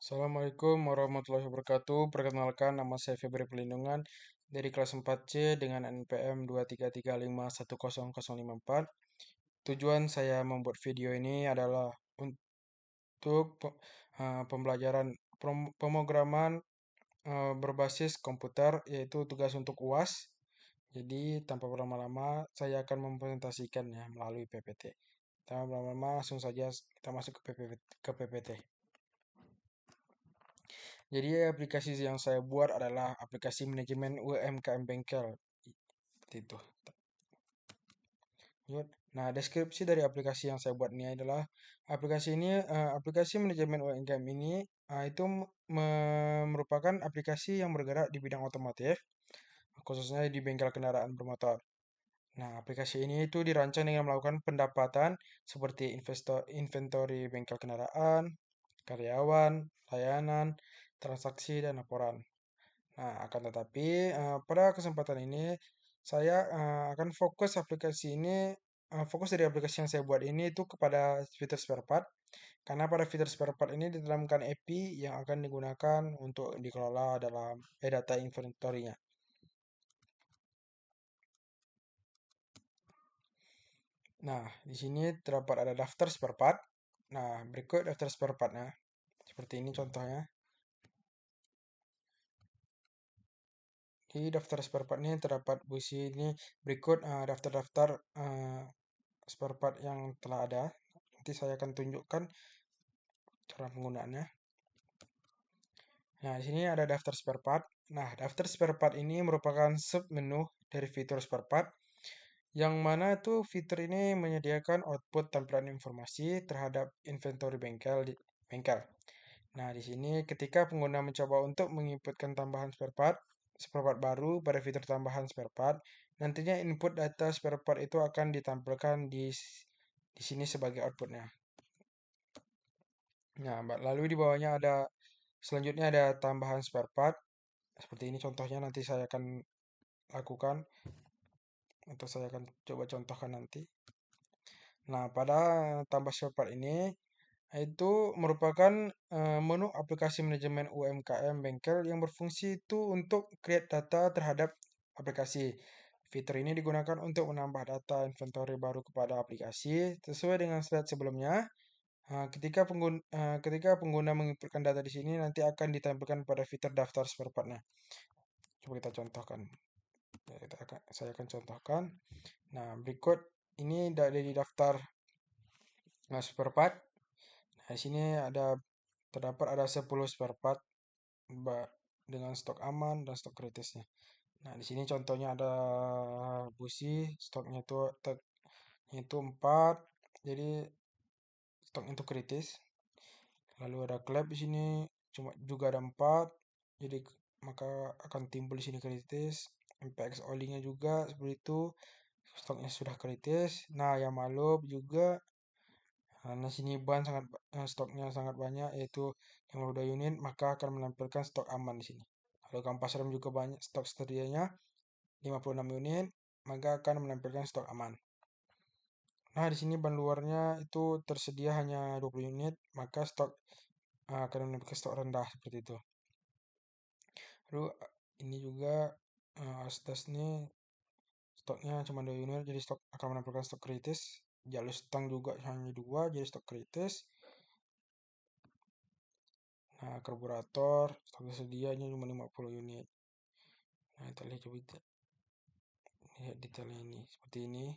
Assalamualaikum warahmatullahi wabarakatuh. Perkenalkan, nama saya Febri Pelindungan dari kelas 4C dengan NPM 233510054. Tujuan saya membuat video ini adalah untuk pembelajaran pemrograman berbasis komputer, yaitu tugas untuk UAS. Jadi, tanpa berlama-lama, saya akan mempresentasikannya melalui PPT. Tanpa berlama-lama, langsung saja kita masuk ke PPT. Jadi aplikasi yang saya buat adalah aplikasi manajemen UMKM Bengkel. Seperti itu. Nah, deskripsi dari aplikasi yang saya buat ini adalah aplikasi manajemen UMKM ini itu merupakan aplikasi yang bergerak di bidang otomotif, khususnya di bengkel kendaraan bermotor. Nah, aplikasi ini itu dirancang dengan melakukan pendapatan seperti inventory bengkel kendaraan, karyawan, layanan, transaksi, dan laporan. Nah, akan tetapi pada kesempatan ini saya akan fokus dari aplikasi yang saya buat ini itu kepada fitur spare part. Karena pada fitur spare part ini ditanamkan API yang akan digunakan untuk dikelola dalam data inventory-nya. Nah, di sini terdapat ada daftar spare part. Nah, berikut daftar spare part-nya. Seperti ini contohnya. Di daftar spare part ini terdapat busi ini berikut daftar-daftar spare part yang telah ada. Nanti saya akan tunjukkan cara penggunaannya. Nah, di sini ada daftar spare part. Nah, daftar spare part ini merupakan sub-menu dari fitur spare part, yang mana itu fitur ini menyediakan output tampilan informasi terhadap inventory bengkel. Nah, di sini ketika pengguna mencoba untuk menginputkan tambahan spare part baru pada fitur tambahan spare part, nantinya input data spare part itu akan ditampilkan di sini sebagai outputnya. Nah, lalu di bawahnya selanjutnya ada tambahan spare part. Seperti ini contohnya nanti saya akan lakukan atau saya akan coba contohkan nanti. Nah, pada tambah spare part ini itu merupakan menu aplikasi manajemen UMKM bengkel yang berfungsi itu untuk create data terhadap aplikasi. Fitur ini digunakan untuk menambah data inventory baru kepada aplikasi sesuai dengan slide sebelumnya. Ketika pengguna menginputkan data di sini nanti akan ditampilkan pada fitur daftar spare part-nya. Coba kita contohkan. Saya akan contohkan. Nah, berikut ini dari daftar spare part. Nah, di sini terdapat ada 10 spare part dengan stok aman dan stok kritisnya. Nah, di sini contohnya ada busi, stoknya itu 4. Jadi stoknya itu kritis. Lalu ada klep di sini juga ada 4. Jadi maka akan timbul di sini kritis. MPX oli-nya juga seperti itu. Stoknya sudah kritis. Nah, yang malup juga karena sini stoknya sangat banyak, yaitu 52 unit, maka akan menampilkan stok aman di sini. Lalu kampas rem juga banyak, stok sedianya 56 unit, maka akan menampilkan stok aman. Nah, di sini ban luarnya itu tersedia hanya 20 unit, maka stok akan menampilkan stok rendah seperti itu. Lalu ini juga asdas ini stoknya cuma 2 unit, jadi stok akan menampilkan stok kritis. Jalur stang juga hanya 2, jadi stok kritis. Nah, karburator stok tersedianya cuma 50 unit. Nah, kita lihat coba lihat detailnya ini seperti ini.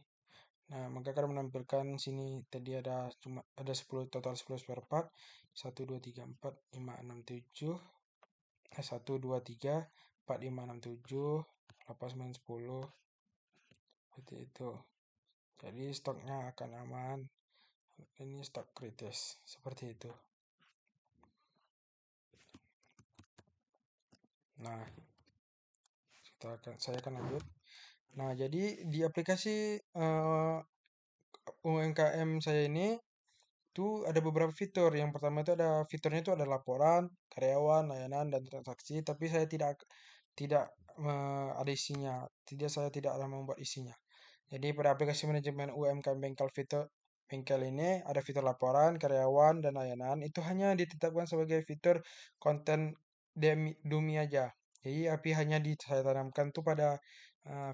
Nah, maka akan menampilkan sini tadi ada 10 total 10 spare part. 1 2 3 4 5 6 7 1 2 3 4 5 6 7 8 9 10 seperti itu. Jadi stoknya akan aman. Ini stok kritis seperti itu. Nah, saya akan lanjut. Nah, jadi di aplikasi UMKM saya ini itu ada beberapa fitur. Yang pertama itu fiturnya itu ada laporan, karyawan, layanan, dan transaksi. Tapi saya tidak ada isinya. Saya tidak membuat isinya. Jadi pada aplikasi manajemen UMKM Bengkel bengkel ini ada fitur laporan, karyawan, dan layanan. Itu hanya ditetapkan sebagai fitur konten Dumi aja. Jadi API hanya saya tanamkan tuh pada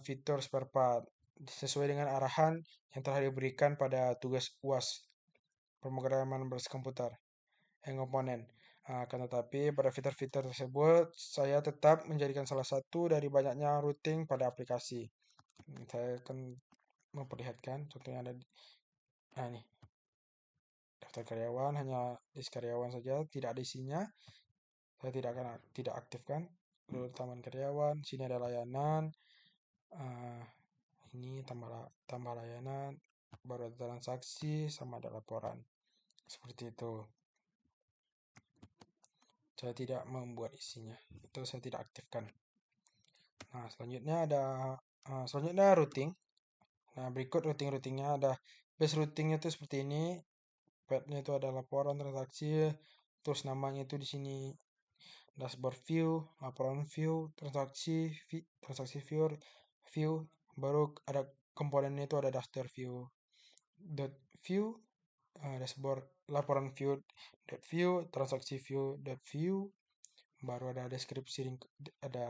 fitur spare part sesuai dengan arahan yang telah diberikan pada tugas UAS pemrograman berbasis komputer yang komponen. Akan tetapi pada fitur-fitur tersebut saya tetap menjadikan salah satu dari banyaknya routing pada aplikasi. Saya akan memperlihatkan contohnya ada nih daftar karyawan, hanya list karyawan saja, tidak ada isinya. Saya tidak aktifkan. Lalu taman karyawan, sini ada layanan. Ini tambah layanan, baru ada transaksi sama ada laporan. Seperti itu. Saya tidak membuat isinya. Itu saya tidak aktifkan. Nah, selanjutnya routing. Nah, berikut routingnya ada base routingnya itu seperti ini. Path-nya itu ada laporan transaksi, terus namanya itu di sini dashboard view, laporan view, transaksi view, baru ada komponennya itu ada dashboard view, dot view, dashboard laporan view, transaksi view, baru ada deskripsi ada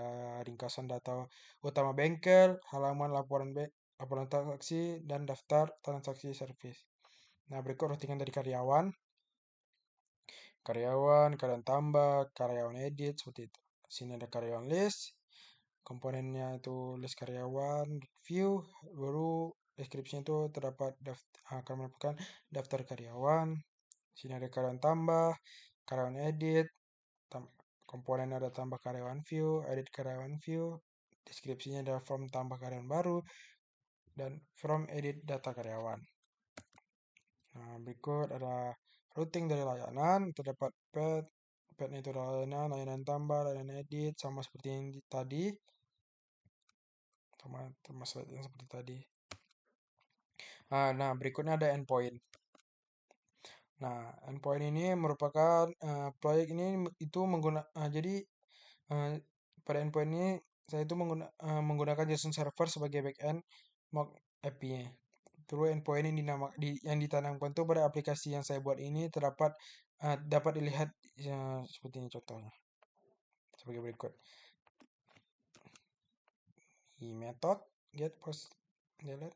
ringkasan data utama bengkel, halaman laporan transaksi, dan daftar transaksi service. Nah, berikut routingan dari karyawan, karyawan tambah, karyawan edit, seperti itu. Sini ada karyawan list, komponennya itu list karyawan, view, baru deskripsinya itu terdapat akan melakukan daftar karyawan. Sini ada karyawan tambah, karyawan edit, komponen ada tambah karyawan view, edit karyawan view, deskripsinya ada from tambah karyawan baru, dan from edit data karyawan. Nah, berikut ada routing dari layanan, terdapat path itu ada layanan tambah, layanan edit, sama seperti yang tadi, sama slide yang seperti tadi. Nah, berikutnya ada endpoint. Nah, endpoint ini merupakan proyek ini itu jadi pada endpoint ini saya itu menggunakan JSON server sebagai backend mock API-nya. Terus endpoint ini yang ditanamkan itu pada aplikasi yang saya buat ini dapat dilihat seperti ini contohnya. Sebagai berikut. Method get post delete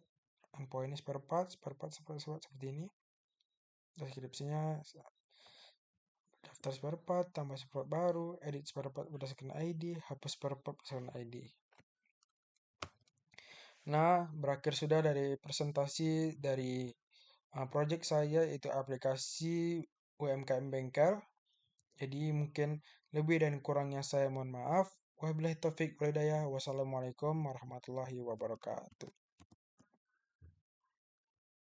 endpoint ini spare part seperti ini. Deskripsinya daftar spare part, tambah spare part baru, edit spare part berdasarkan ID, hapus spare part berdasarkan ID. Nah, berakhir sudah dari presentasi dari project saya, yaitu aplikasi UMKM Bengkel. Jadi mungkin lebih dan kurangnya saya mohon maaf. Wabillahi taufik wal hidayah. Wassalamualaikum warahmatullahi wabarakatuh.